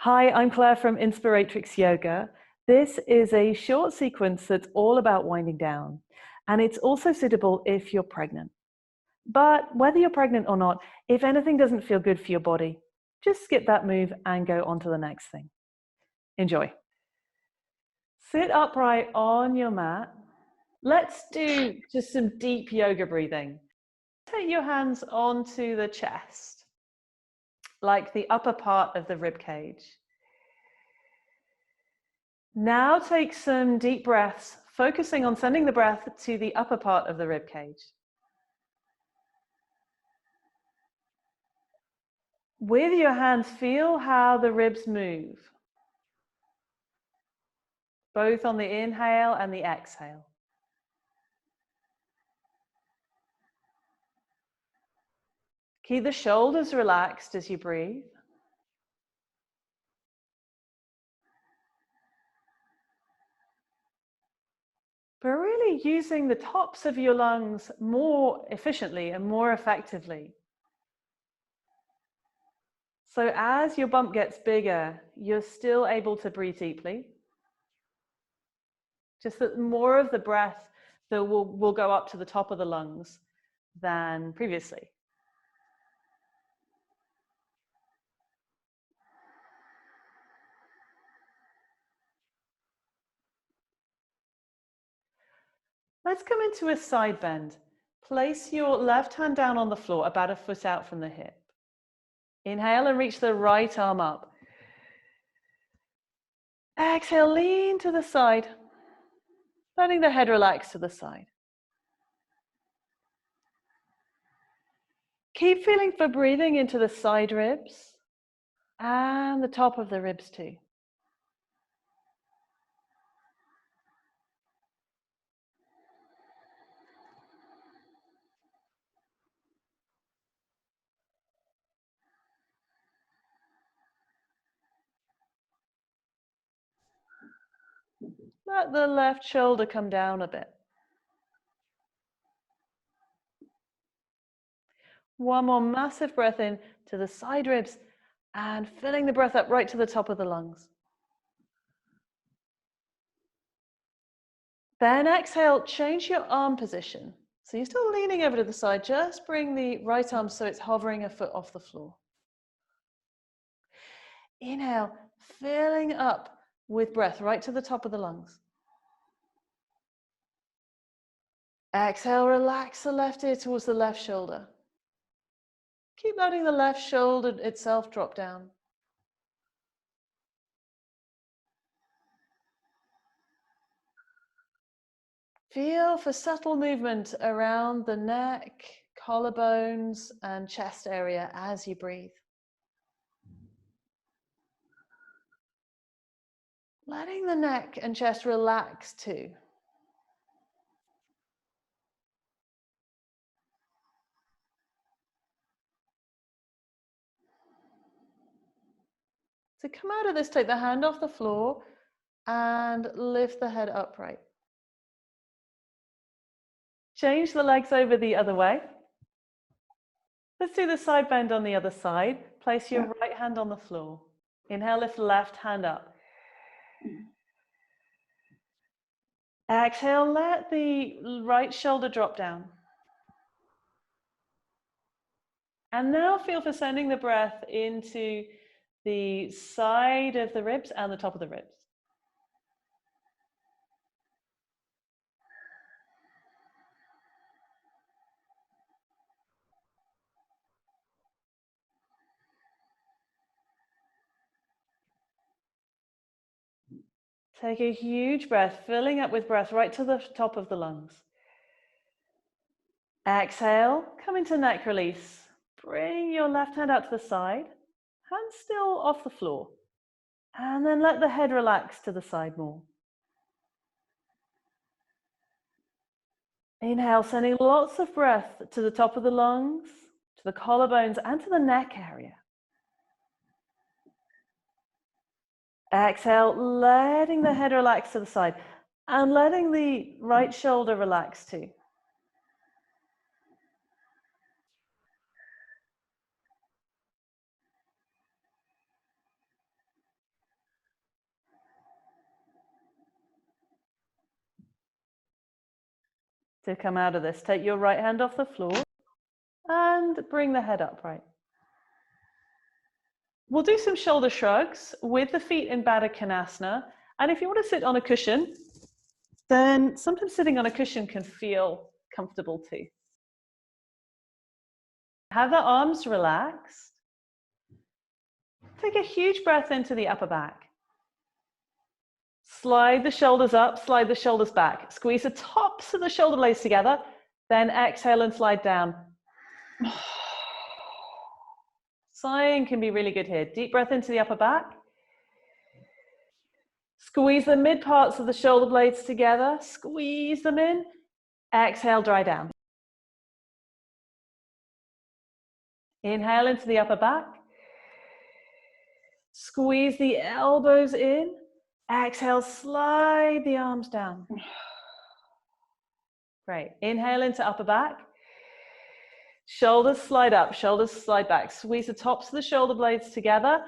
Hi, I'm Claire from Inspiratrix Yoga. This is a short sequence that's all about winding down, and it's also suitable if you're pregnant. But whether you're pregnant or not, if anything doesn't feel good for your body, just skip that move and go on to the next thing. Enjoy. Sit upright on your mat. Let's do just some deep yoga breathing. Take your hands onto the chest, like the upper part of the rib cage. Now take some deep breaths, focusing on sending the breath to the upper part of the rib cage. With your hands, feel how the ribs move, both on the inhale and the exhale. Keep the shoulders relaxed as you breathe. But really using the tops of your lungs more efficiently and more effectively. So as your bump gets bigger, you're still able to breathe deeply. Just that more of the breath that will go up to the top of the lungs than previously. Let's come into a side bend. Place your left hand down on the floor, about a foot out from the hip. Inhale and reach the right arm up. Exhale, lean to the side, letting the head relax to the side. Keep feeling for breathing into the side ribs and the top of the ribs too. Let the left shoulder come down a bit. One more massive breath in to the side ribs and filling the breath up right to the top of the lungs. Then exhale, change your arm position. So you're still leaning over to the side, just bring the right arm so it's hovering a foot off the floor. Inhale, filling up with breath right to the top of the lungs. Exhale, relax the left ear towards the left shoulder. Keep letting the left shoulder itself drop down. Feel for subtle movement around the neck, collarbones, and chest area as you breathe. Letting the neck and chest relax too. So come out of this, take the hand off the floor and lift the head upright. Change the legs over the other way. Let's do the side bend on the other side. Place your right hand on the floor. Inhale, lift left hand up. Exhale, let the right shoulder drop down. And now feel for sending the breath into the side of the ribs and the top of the ribs. Take a huge breath, filling up with breath right to the top of the lungs. Exhale, come into neck release. Bring your left hand out to the side, hand still off the floor. And then let the head relax to the side more. Inhale, sending lots of breath to the top of the lungs, to the collarbones, and to the neck area. Exhale, letting the head relax to the side and letting the right shoulder relax too. to come out of this. Take your right hand off the floor and bring the head upright. We'll do some shoulder shrugs with the feet in Baddha Konasana. And if you want to sit on a cushion, then sometimes sitting on a cushion can feel comfortable too. Have the arms relaxed. Take a huge breath into the upper back. Slide the shoulders up, slide the shoulders back. Squeeze the tops of the shoulder blades together, then exhale and slide down. Sighing can be really good here. Deep breath into the upper back. Squeeze the mid parts of the shoulder blades together. Squeeze them in. Exhale, dry down. Inhale into the upper back. Squeeze the elbows in. Exhale, slide the arms down. Great. Inhale into upper back. Shoulders slide up, shoulders slide back. Squeeze the tops of the shoulder blades together.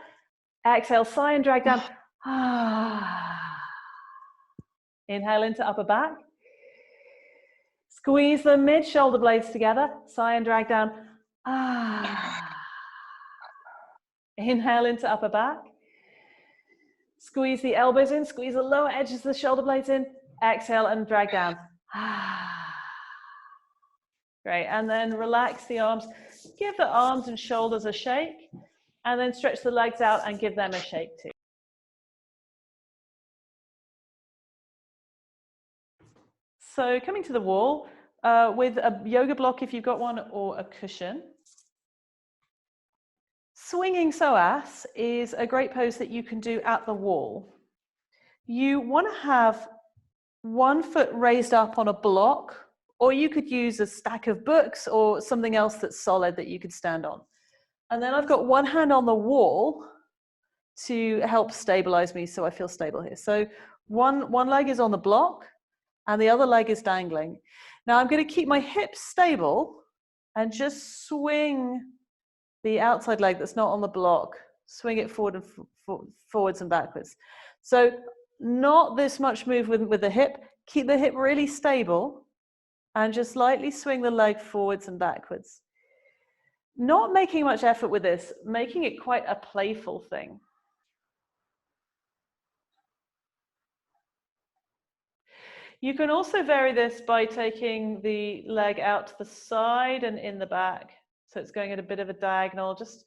Exhale, sigh and drag down. Inhale into upper back. Squeeze the mid shoulder blades together. Sigh and drag down. Inhale into upper back. Squeeze the elbows in. Squeeze the lower edges of the shoulder blades in. Exhale and drag down. Great. And then relax the arms. Give the arms and shoulders a shake. And then stretch the legs out and give them a shake too. So coming to the wall with a yoga block if you've got one, or a cushion. Swinging psoas is a great pose that you can do at the wall. You want to have one foot raised up on a block, or you could use a stack of books or something else that's solid that you could stand on. And then I've got one hand on the wall to help stabilize me so I feel stable here. So one leg is on the block and the other leg is dangling. Now I'm going to keep my hips stable and just swing the outside leg that's not on the block, swing it forward and forwards and backwards. So not this much movement with the hip. Keep the hip really stable and just lightly swing the leg forwards and backwards. Not making much effort with this, making it quite a playful thing. You can also vary this by taking the leg out to the side and in the back. So it's going at a bit of a diagonal, just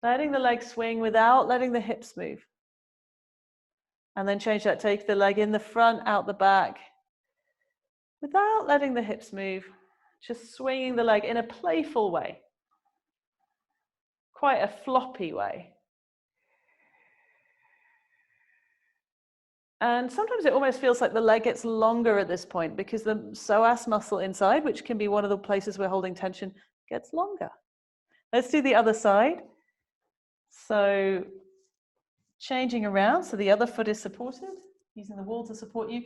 letting the leg swing without letting the hips move. And then change that, take the leg in the front, out the back, without letting the hips move, just swinging the leg in a playful way. Quite a floppy way. And sometimes it almost feels like the leg gets longer at this point because the psoas muscle inside, which can be one of the places we're holding tension, gets longer. Let's do the other side. So changing around so the other foot is supported, using the wall to support you.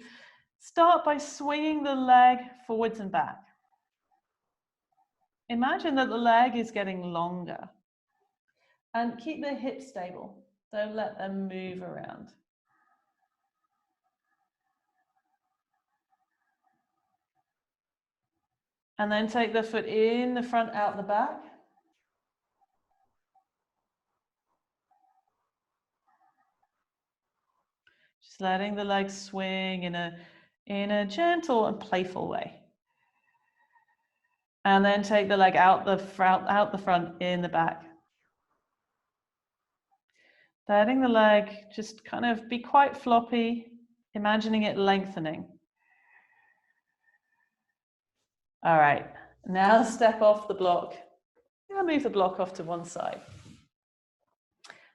Start by swinging the leg forwards and back. Imagine that the leg is getting longer. And keep the hips stable. Don't let them move around. And then take the foot in the front, out the back. Just letting the legs swing in a gentle and playful way. And then take the leg out the front, in the back. Letting the leg just kind of be quite floppy, imagining it lengthening. All right, now step off the block. I'll move the block off to one side.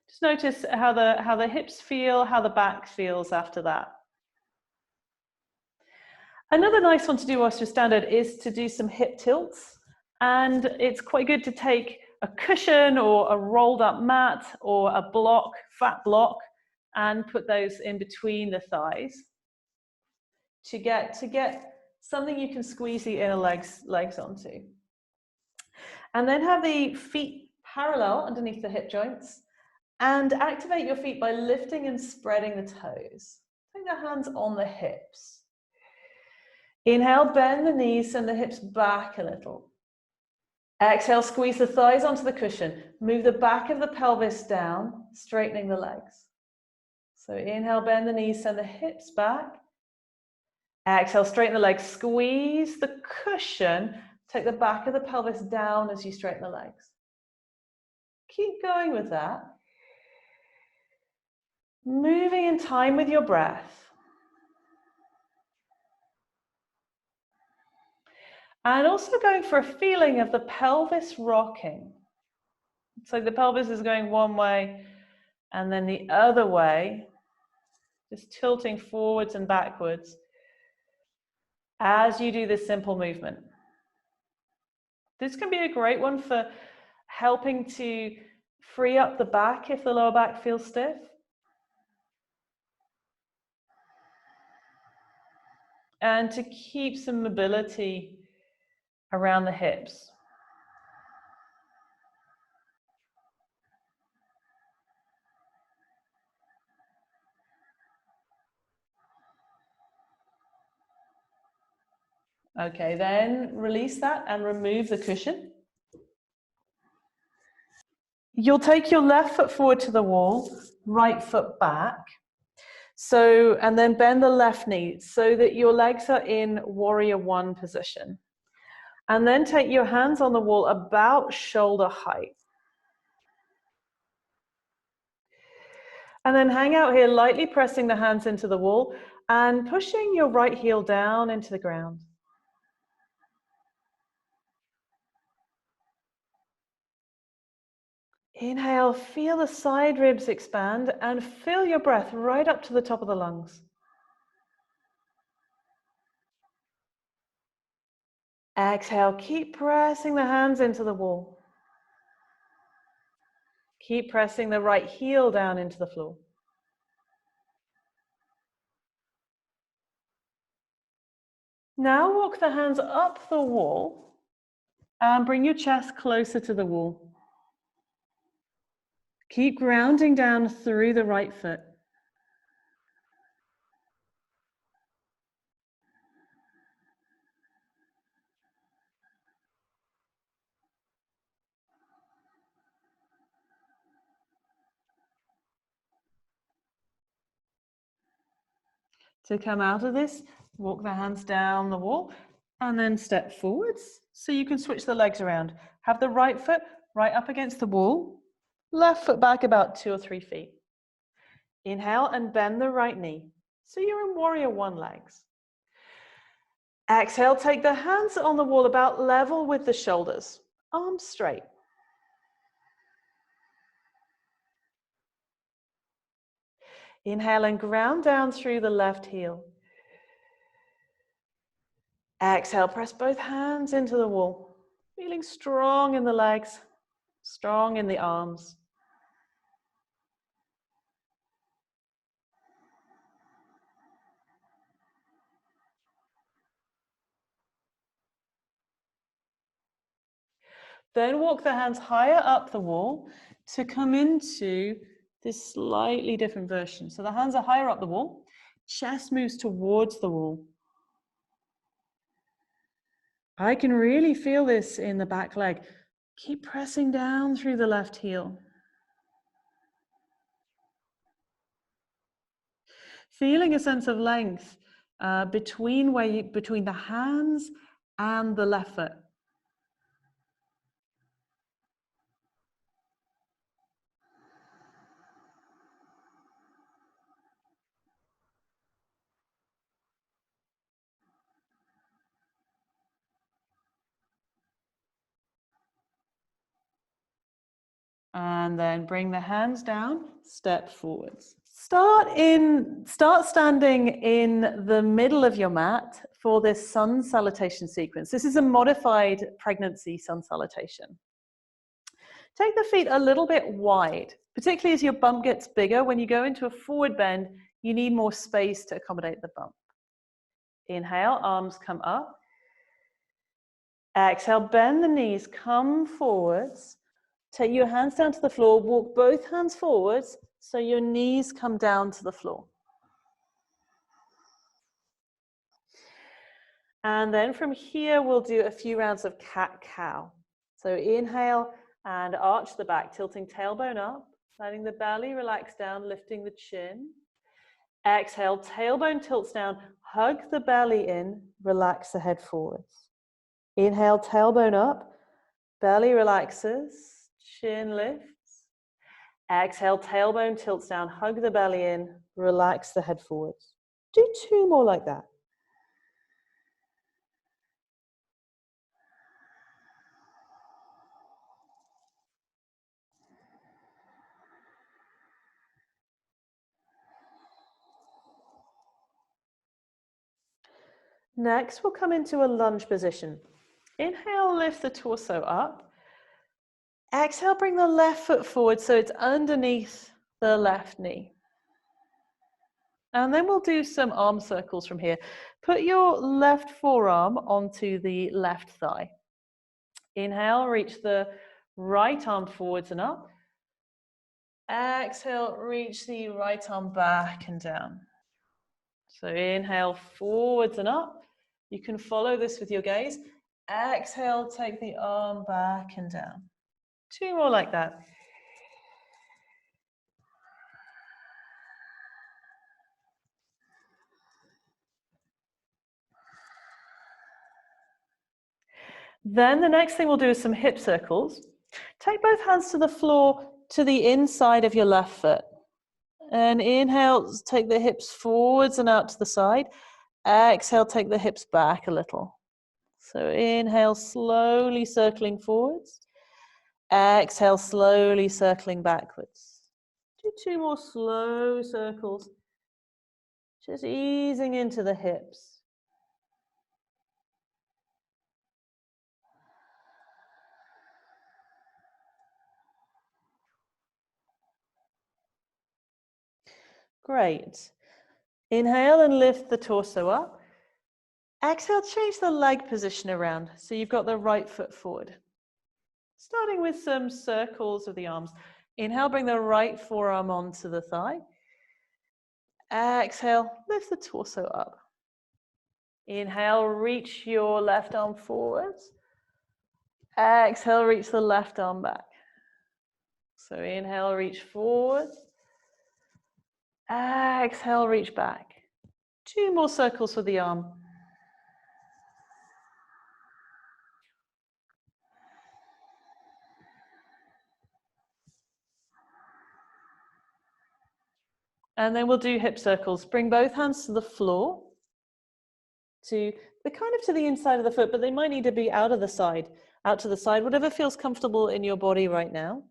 Just notice how the hips feel, how the back feels after that. Another nice one to do whilst you're standard is to do some hip tilts. And it's quite good to take a cushion or a rolled up mat or a block, fat block, and put those in between the thighs to get something you can squeeze the inner legs onto. And then have the feet parallel underneath the hip joints and activate your feet by lifting and spreading the toes. Take the hands on the hips. Inhale, bend the knees, send the hips back a little. Exhale, squeeze the thighs onto the cushion. Move the back of the pelvis down, straightening the legs. So inhale, bend the knees, send the hips back. Exhale, straighten the legs, squeeze the cushion, take the back of the pelvis down as you straighten the legs. Keep going with that. Moving in time with your breath. And also going for a feeling of the pelvis rocking. So the pelvis is going one way and then the other way, just tilting forwards and backwards as you do this simple movement. This can be a great one for helping to free up the back if the lower back feels stiff. And to keep some mobility around the hips. Okay, then release that and remove the cushion. You'll take your left foot forward to the wall, right foot back. So, and then bend the left knee so that your legs are in warrior one position. And then take your hands on the wall about shoulder height. And then hang out here, lightly pressing the hands into the wall and pushing your right heel down into the ground. Inhale, feel the side ribs expand and fill your breath right up to the top of the lungs. Exhale, keep pressing the hands into the wall. Keep pressing the right heel down into the floor. Now walk the hands up the wall and bring your chest closer to the wall. Keep grounding down through the right foot. To come out of this, walk the hands down the wall and then step forwards so you can switch the legs around. Have the right foot right up against the wall, left foot back about 2 or 3 feet. Inhale and bend the right knee so you're in warrior one legs. Exhale, take the hands on the wall about level with the shoulders, arms straight. Inhale and ground down through the left heel. Exhale, press both hands into the wall, feeling strong in the legs, strong in the arms. Then walk the hands higher up the wall to come into this slightly different version. So the hands are higher up the wall, chest moves towards the wall. I can really feel this in the back leg. Keep pressing down through the left heel. Feeling a sense of length between the hands and the left foot. And then bring the hands down, step forwards. Start standing in the middle of your mat for this Sun Salutation sequence. This is a modified pregnancy Sun Salutation. Take the feet a little bit wide, particularly as your bump gets bigger. When you go into a forward bend, you need more space to accommodate the bump. Inhale, arms come up. Exhale, bend the knees, come forwards. Take your hands down to the floor, walk both hands forwards so your knees come down to the floor. And then from here, we'll do a few rounds of cat-cow. So inhale and arch the back, tilting tailbone up, letting the belly relax down, lifting the chin. Exhale, tailbone tilts down, hug the belly in, relax the head forwards. Inhale, tailbone up, belly relaxes, chin lifts. Exhale, tailbone tilts down, hug the belly in, relax the head forwards. Do 2 more like that. Next, we'll come into a lunge position. Inhale, lift the torso up. Exhale, bring the left foot forward so it's underneath the left knee. And then we'll do some arm circles from here. Put your left forearm onto the left thigh. Inhale, reach the right arm forwards and up. Exhale, reach the right arm back and down. So inhale, forwards and up. You can follow this with your gaze. Exhale, take the arm back and down. 2 more like that. Then the next thing we'll do is some hip circles. Take both hands to the floor to the inside of your left foot. And inhale, take the hips forwards and out to the side. Exhale, take the hips back a little. So inhale, slowly circling forwards. Exhale, slowly circling backwards. Do 2 more slow circles. Just easing into the hips. Great. Inhale and lift the torso up. Exhale, change the leg position around. So you've got the right foot forward. Starting with some circles of the arms. Inhale, bring the right forearm onto the thigh. Exhale, lift the torso up. Inhale, reach your left arm forwards. Exhale, reach the left arm back. So inhale, reach forward. Exhale, reach back. 2 more circles for the arm. And then we'll do hip circles. Bring both hands to the floor, to the inside of the foot, but they might need to be out to the side, whatever feels comfortable in your body right now.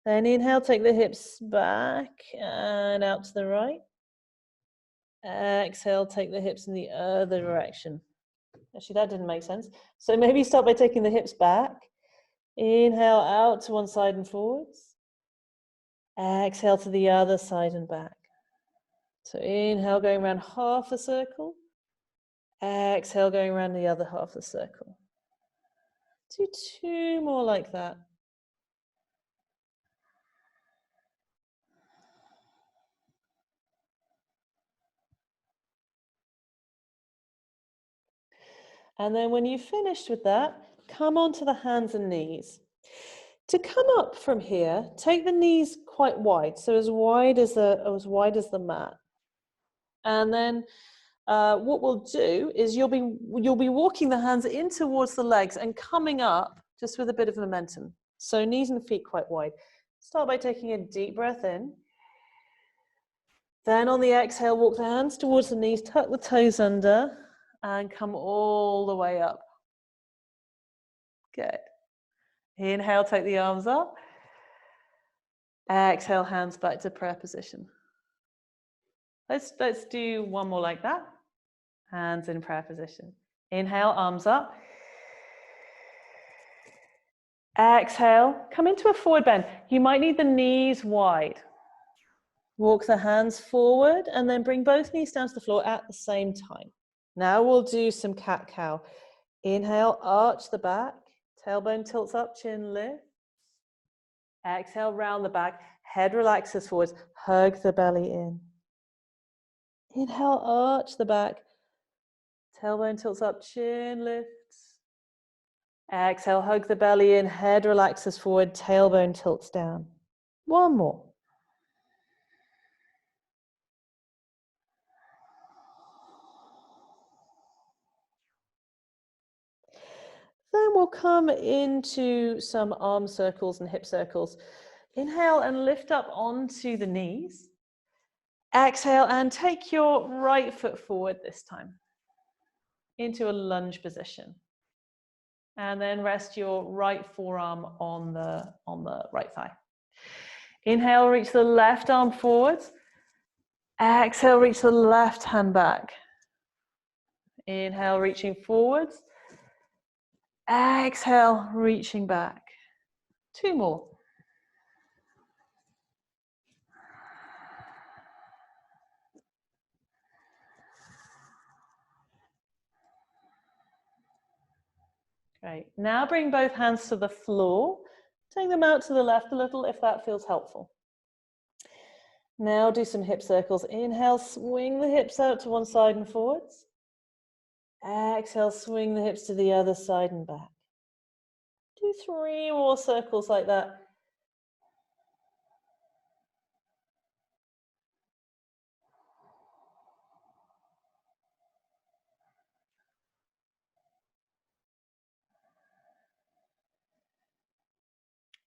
Then inhale, take the hips back and out to the right. Exhale, take the hips in the other direction. Actually, that didn't make sense. So maybe start by taking the hips back. Inhale out to one side and forwards. Exhale to the other side and back. So inhale, going around half a circle. Exhale, going around the other half of the circle. Do 2 more like that. And then when you've finished with that, come onto the hands and knees. To come up from here, take the knees quite wide, so as wide as the mat. And then what we'll do is you'll be walking the hands in towards the legs and coming up just with a bit of momentum. So knees and feet quite wide. Start by taking a deep breath in. Then on the exhale, walk the hands towards the knees, tuck the toes under, and come all the way up. Good. Inhale, take the arms up. Exhale, hands back to prayer position. Let's do 1 more like that. Hands in prayer position. Inhale, arms up. Exhale, come into a forward bend. You might need the knees wide. Walk the hands forward and then bring both knees down to the floor at the same time. Now we'll do some cat-cow. Inhale, arch the back. Tailbone tilts up, chin lifts. Exhale, round the back. Head relaxes forwards. Hug the belly in. Inhale, arch the back. Tailbone tilts up, chin lifts. Exhale, hug the belly in, head relaxes forward, tailbone tilts down. One more. Then we'll come into some arm circles and hip circles. Inhale and lift up onto the knees. Exhale and take your right foot forward this time into a lunge position. And then rest your right forearm on the right thigh. Inhale, reach the left arm forwards. Exhale, reach the left hand back. Inhale, reaching forwards. Exhale, reaching back. Two more. Great. Now bring both hands to the floor. Take them out to the left a little if that feels helpful. Now do some hip circles. Inhale, swing the hips out to one side and forwards. Exhale, swing the hips to the other side and back. Do 3 more circles like that.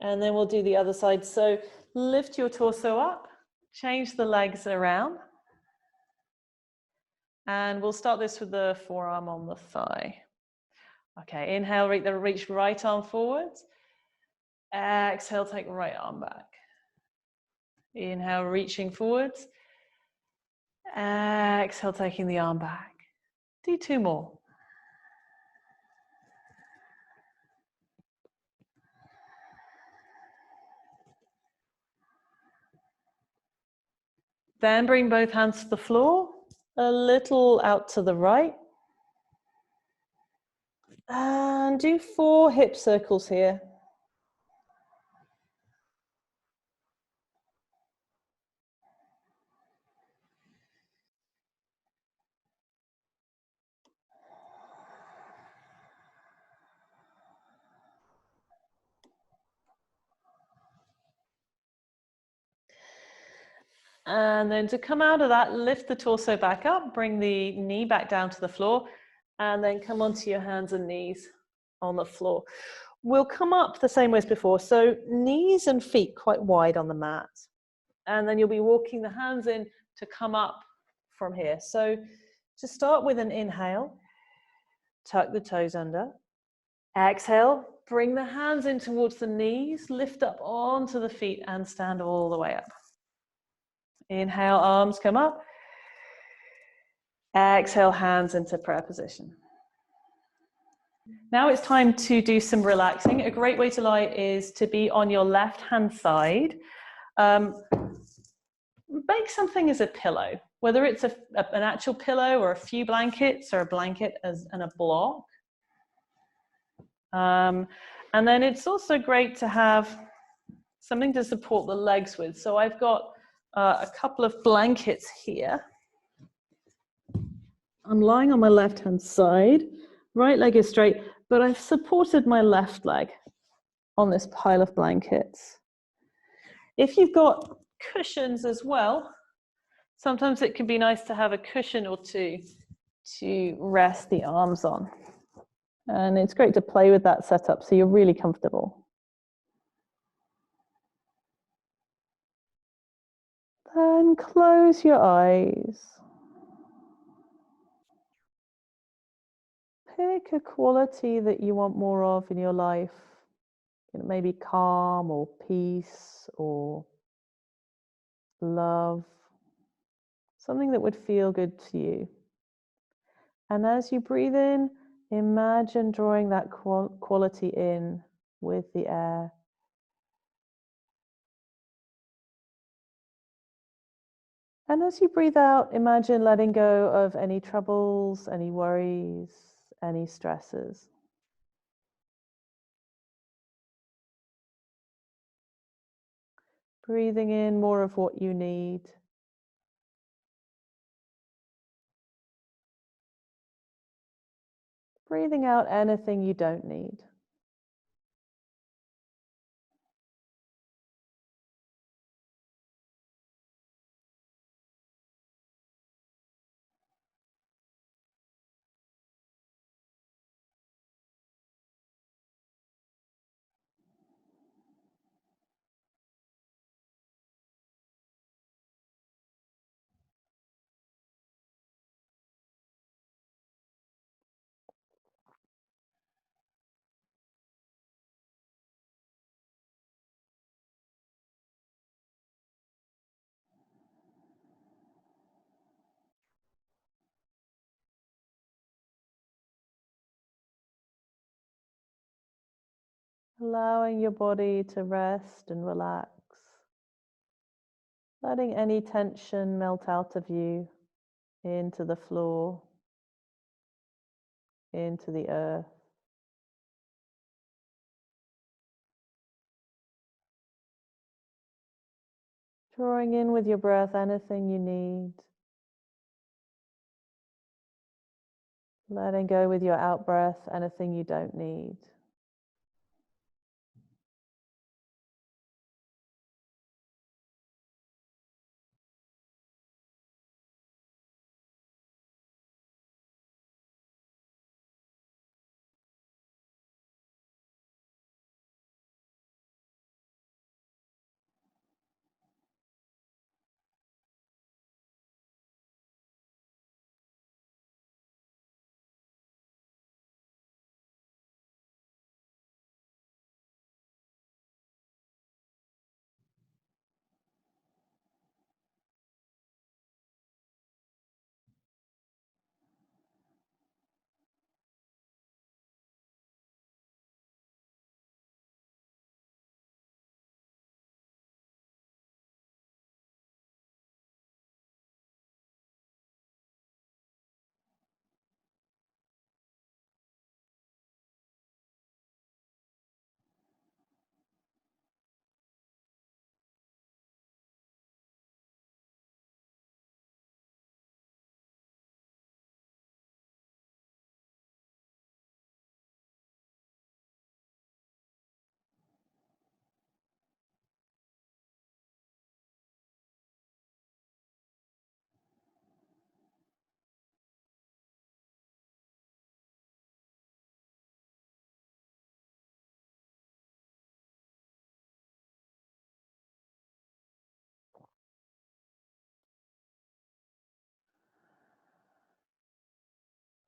And then we'll do the other side. So lift your torso up, change the legs around. And we'll start this with the forearm on the thigh. Okay, inhale, reach right arm forwards. Exhale, take right arm back. Inhale, reaching forwards. Exhale, taking the arm back. Do 2 more. Then bring both hands to the floor, a little out to the right. And do 4 hip circles here. And then to come out of that, lift the torso back up, bring the knee back down to the floor, and then come onto your hands and knees on the floor. We'll come up the same way as before. So knees and feet quite wide on the mat. And then you'll be walking the hands in to come up from here. So to start with an inhale, tuck the toes under. Exhale, bring the hands in towards the knees, lift up onto the feet and stand all the way up. Inhale, arms come up. Exhale, hands into prayer position. Now it's time to do some relaxing. A great way to lie is to be on your left-hand side. Make something as a pillow, whether it's an actual pillow or a few blankets or a blanket and a block. And then it's also great to have something to support the legs with. So I've got a couple of blankets here. I'm lying on my left-hand side, right leg is straight, but I've supported my left leg on this pile of blankets. If you've got cushions as well, sometimes it can be nice to have a cushion or two to rest the arms on. And it's great to play with that setup so you're really comfortable. Then close your eyes. Pick a quality that you want more of in your life. Maybe calm or peace or love. Something that would feel good to you. And as you breathe in, imagine drawing that quality in with the air. And as you breathe out, imagine letting go of any troubles, any worries, any stresses. Breathing in more of what you need. Breathing out anything you don't need. Allowing your body to rest and relax. Letting any tension melt out of you into the floor, into the earth. Drawing in with your breath anything you need. Letting go with your out breath anything you don't need.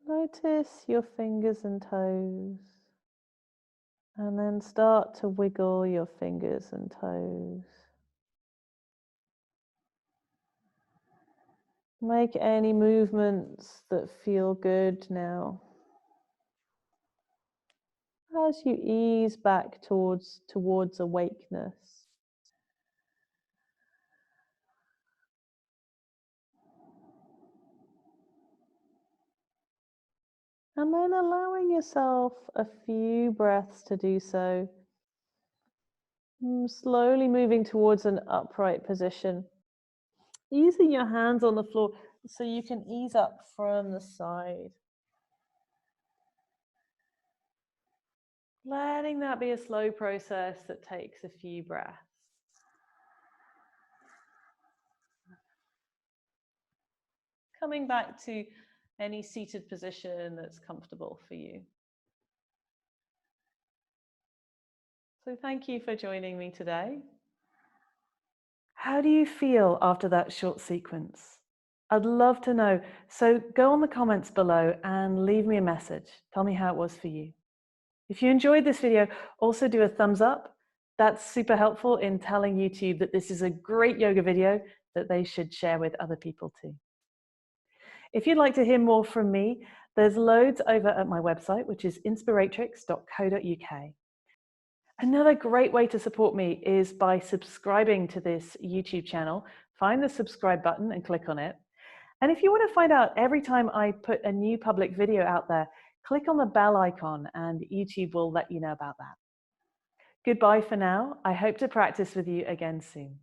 Notice your fingers and toes, and then start to wiggle your fingers and toes. Make any movements that feel good now. As you ease back towards awakeness. And then allowing yourself a few breaths to do so. Slowly moving towards an upright position. Easing your hands on the floor so you can ease up from the side. Letting that be a slow process that takes a few breaths. Coming back to any seated position that's comfortable for you. So thank you for joining me today. How do you feel after that short sequence? I'd love to know. So go on the comments below and leave me a message. Tell me how it was for you. If you enjoyed this video, also do a thumbs up. That's super helpful in telling YouTube that this is a great yoga video that they should share with other people too. If you'd like to hear more from me, there's loads over at my website, which is inspiratrix.co.uk. Another great way to support me is by subscribing to this YouTube channel. Find the subscribe button and click on it. And if you want to find out every time I put a new public video out there, click on the bell icon and YouTube will let you know about that. Goodbye for now. I hope to practice with you again soon.